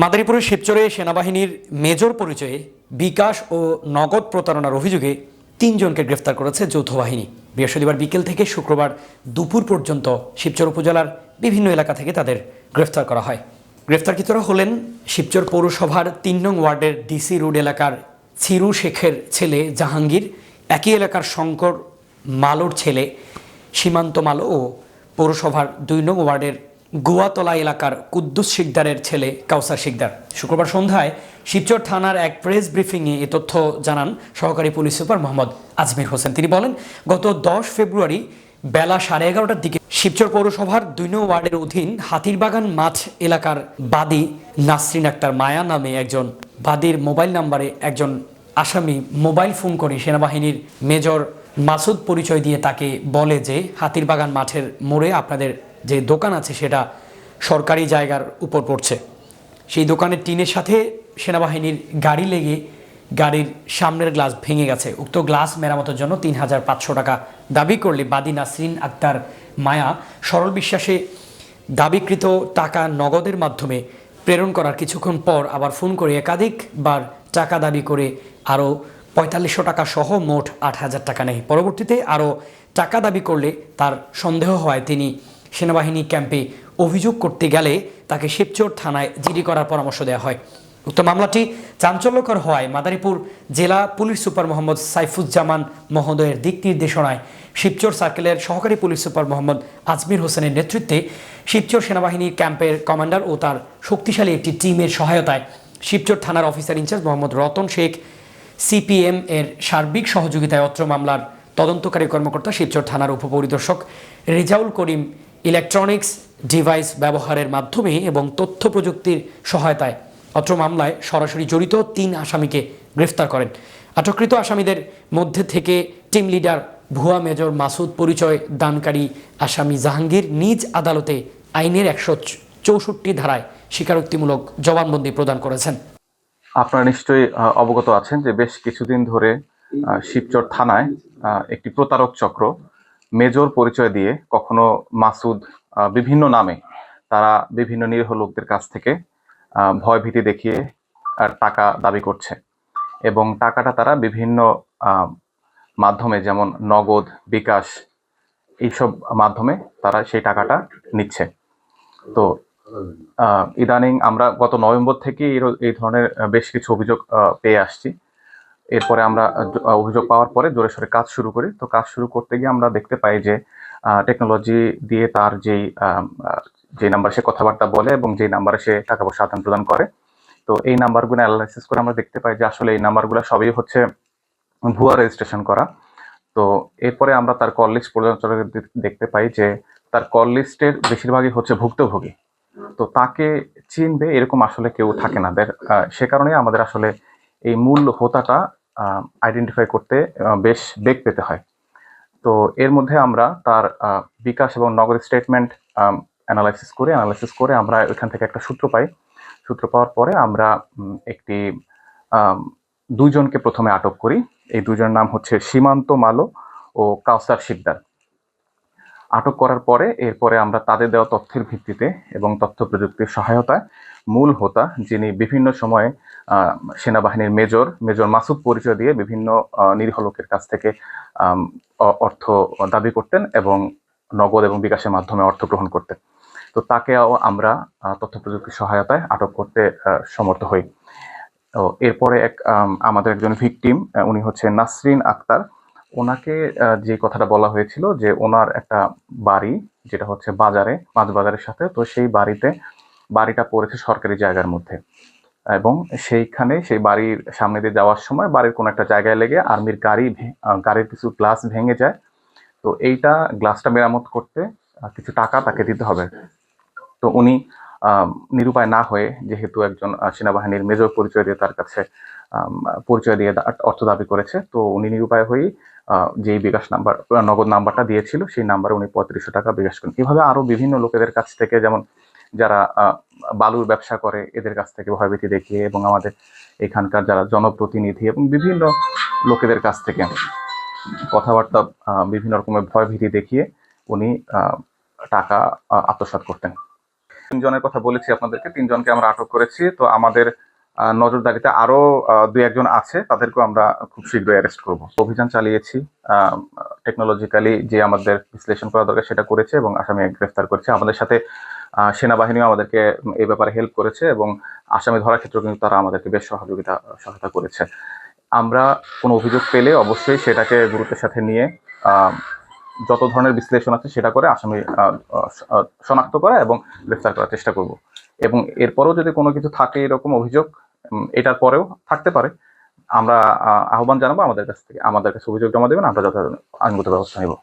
মাদারীপুরের শিবচরে সেনাবাহিনীর মেজর পরিচয়ে বিকাশ ও নগদ প্রতারণার অভিযোগে 3 জনকে গ্রেফতার করেছে যৌথ বাহিনী। বৃহস্পতিবার বিকেল থেকে শুক্রবার দুপুর পর্যন্ত শিবচর উপজেলার বিভিন্ন এলাকা থেকে তাদের গ্রেফতার করা হয়। গ্রেফতারকৃতরা হলেন শিবচর পৌরসভার 3 নং ওয়ার্ডের ডিসি রোড এলাকার ছিরু শেখের ছেলে জাহাঙ্গীর, একই এলাকার শঙ্কর মালোর ছেলে সীমান্ত মালো ও পৌরসভার 2 নং ওয়ার্ডের গুয়াতলা এলাকার কুদ্দুস শিকদারের ছেলে কাউসার শিকদার। শুক্রবার সন্ধ্যায় শিবচর থানার এক প্রেস ব্রিফিংয়ে এ তথ্য জানান সহকারী পুলিশ সুপার মোহাম্মদ আজমির হোসেন। তিনি বলেন, গত 10 ফেব্রুয়ারি বেলা 11:30টার দিকে শিবচর পৌরসভার 2 নং ওয়ার্ডের অধীন হাতিরবাগান মাঠ এলাকার বাদী নাসরিন আক্তার মায়া নামে একজন বাদীর মোবাইল নাম্বারে একজন আসামি মোবাইল ফোন করে সেনাবাহিনীর মেজর মাসুদ পরিচয় দিয়ে তাকে বলে যে হাতিরবাগান মাঠের মোড়ে আপনাদের যে দোকান আছে সেটা সরকারি জায়গার উপর পড়ছে। সেই দোকানের টিনের সাথে সেনাবাহিনীর গাড়ি লেগে গাড়ির সামনের গ্লাস ভেঙে গেছে। উক্ত গ্লাস মেরামতের জন্য 3,500 টাকা দাবি করলে বাদী নাসরিন আক্তার মায়া সরল বিশ্বাসে দাবিকৃত টাকা নগদের মাধ্যমে প্রেরণ করার কিছুক্ষণ পর আবার ফোন করে একাধিকবার টাকা দাবি করে আরও 4500 টাকা সহ মোট 8,000 টাকা নেয়। পরবর্তীতে আরও টাকা দাবি করলে তার সন্দেহ হয় তিনি সেনাবাহিনী ক্যাম্পে অভিযোগ করতে গেলে তাকে শিবচর থানায় জিডি করার পরামর্শ দেওয়া হয়। উক্ত মামলাটি চাঞ্চল্যকর হওয়ায় মাদারীপুর জেলা পুলিশ সুপার মোহাম্মদ সাইফুজ্জামান মহোদয়ের দিক নির্দেশনায় শিবচর সার্কেলের সহকারী পুলিশ সুপার মোহাম্মদ আজমির হোসেনের নেতৃত্বে শিবচর সেনাবাহিনীর ক্যাম্পের কমান্ডার ও তার শক্তিশালী একটি টিমের সহায়তায় শিবচর থানার officer in charge Mohammad Ratan Sheikh CPM এর সার্বিক সহযোগিতায় অত্র মামলার তদন্তকারী কর্মকর্তা শিবচর থানার উপপরিদর্শক রেজাউল করিম ইলেকট্রনিক্স ডিভাইস ব্যবহারের মাধ্যমে এবং তথ্য প্রযুক্তির সহায়তায় অত্র মামলায় সরাসরি জড়িত 3 আসামিকে গ্রেফতার করেন। আটককৃত আসামিদের মধ্যে থেকে টিম লিডার ভুয়া মেজর মাসুদ পরিচয় দানকারী আসামি জাহাঙ্গীর নিজ আদালতে আইনের 164 ধারায় স্বীকারোক্তিমূলক জবানবন্দি প্রদান করেছেন। আপনারা নিশ্চয়ই অবগত আছেন যে বেশ কিছুদিন ধরে শিবচর থানায় একটি প্রতারক চক্র মেজর পরিচয় দিয়ে কখনো মাসুদ বিভিন্ন নামে তারা বিভিন্ন নিরীহ লোকদের কাছ থেকে ভয়ভীতি দেখিয়ে টাকা দাবি করছে এবং টাকাটা তারা বিভিন্ন মাধ্যমে যেমন নগদ, বিকাশ এইসব মাধ্যমে তারা সেই টাকাটা নিচ্ছে। তো ইদানিং আমরা গত নভেম্বর থেকে এই ধরনের বেশ কিছু অভিযোগ পেয়ে আসছি। এরপরে আমরা অভিযোগ পাওয়ার পরে জোরে সোরে কাজ শুরু করি। তো কাজ শুরু করতে গিয়ে আমরা দেখতে পাই যে টেকনোলজি দিয়ে তার যে নাম্বার সে কথাবার্তা বলে এবং যে নাম্বারে সে টাকা পয়সা আদান প্রদান করে, তো এই নাম্বারগুলো অ্যানালাইসিস করে আমরা দেখতে পাই যে আসলে এই নাম্বারগুলো সবই হচ্ছে ভুয়া রেজিস্ট্রেশন করা। তো এরপরে আমরা তার কল লিস্ট পর্যালোচনা দেখতে পাই যে তার কল লিস্টের বেশিরভাগই হচ্ছে ভুক্তভোগী। তো তাকে চিনবে এরকম আসলে কেউ থাকে না। সে কারণে আমাদের আসলে এই মূল হোতাটা আইডেন্টিফাই করতে বেশ বেগ পেতে হয়। তো এর মধ্যে আমরা তার বিকাশ এবং নগদ স্টেটমেন্ট অ্যানালাইসিস করে আমরা ওইখান থেকে একটা সূত্র পাই। সূত্র পাওয়ার পরে আমরা একটি 2 জনকে প্রথমে আটক করি। এই 2 জনের নাম হচ্ছে সীমান্ত মালো ও কাউসার শিকদার। আটক করার পরে এরপরে আমরা তাদের দেওয়া তথ্যের ভিত্তিতে এবং তথ্য প্রযুক্তির সহায়তায় মূল হোতা, যিনি বিভিন্ন সময়ে সেনাবাহিনীর মেজর মাসুদ পরিচয় দিয়ে বিভিন্ন নিরীহ লোকের কাছ থেকে অর্থ দাবি করতেন এবং নগদ এবং বিকাশের মাধ্যমে অর্থ গ্রহণ করতেন, তো তাকেও আমরা তথ্য প্রযুক্তির সহায়তায় আটক করতে সমর্থ হই। তো এরপরে আমাদের একজন ভিকটিম, উনি হচ্ছে নাসরিন আক্তার। ওনাকে যে কথাটা বলা হয়েছিল যে ওনার একটা বাড়ি যেটা হচ্ছে বাজারে, মাছ বাজারের সাথে, তো সেই বাড়িটা পড়েছে সরকারি জায়গার মধ্যে এবং সেইখানে সেই বাড়ির সামনে দিয়ে যাওয়ার সময় বাড়ির কোনো একটা জায়গায় লেগে আর্মির গাড়ির কিছু গ্লাস ভেঙে যায়। তো এইটা গ্লাসটা মেরামত করতে কিছু টাকা তাকে দিতে হবে। তো উনি নিরুপায় না হয়ে, যেহেতু একজন সেনাবাহিনীর মেজর পরিচয় দিয়ে তার কাছে পরিচয় দিয়ে অর্থ দাবি করেছে, তো উনি নিরুপায় হয়েই যেই বিকাশ নাম্বার, নগদ নাম্বারটা দিয়েছিল সেই নাম্বারে উনি 3500 টাকা বিকাশ করেন। এভাবে আরো বিভিন্ন লোকেদের কাছ থেকে, যেমন যারা বালুর ব্যবসা করে এদের কাছ থেকে ভয়ভীতি দেখিয়ে এবং আমাদের এখানকার যারা জনপ্রতিনিধি এবং বিভিন্ন লোকেদের কাছ থেকে কথাবার্তা বিভিন্ন রকমের ভয়ভীতি দেখিয়ে উনি টাকা আত্মসাৎ করতেন। তিনজনের কথা বলেছি আপনাদেরকে, তিনজনকে আমরা আটক করেছি। তো আমাদের নজরদারিতে আরো দুই একজন আছে, তাদেরকেও আমরা খুব শীঘ্রই অ্যারেস্ট করব। অভিযান চালিয়েছি, টেকনোলজিক্যালি যে আমাদের বিশ্লেষণ করা দরকার সেটা করেছে এবং আসামি গ্রেফতার করেছে। আমাদের সাথে সেনাবাহিনীও আমাদেরকে এই ব্যাপারে হেল্প করেছে এবং আসামি ধরার ক্ষেত্রেও কিন্তু তারা আমাদেরকে বেশ সহায়তা করেছে। আমরা কোনো অভিযোগ পেলে অবশ্যই সেটাকে গুরুত্বের সাথে নিয়ে যত ধরনের বিশ্লেষণ আছে সেটা করে আসামি শনাক্ত করা এবং গ্রেফতার করার চেষ্টা করব। এবং এরপরেও যদি কোনো কিছু থাকে এরকম অভিযোগ, এটার পরেও থাকতে পারে, আমরা আহ্বান জানাবো আমাদের কাছে অভিযোগ জমা দেবেন, আমরা যথাযথ আইনগত ব্যবস্থা নেব।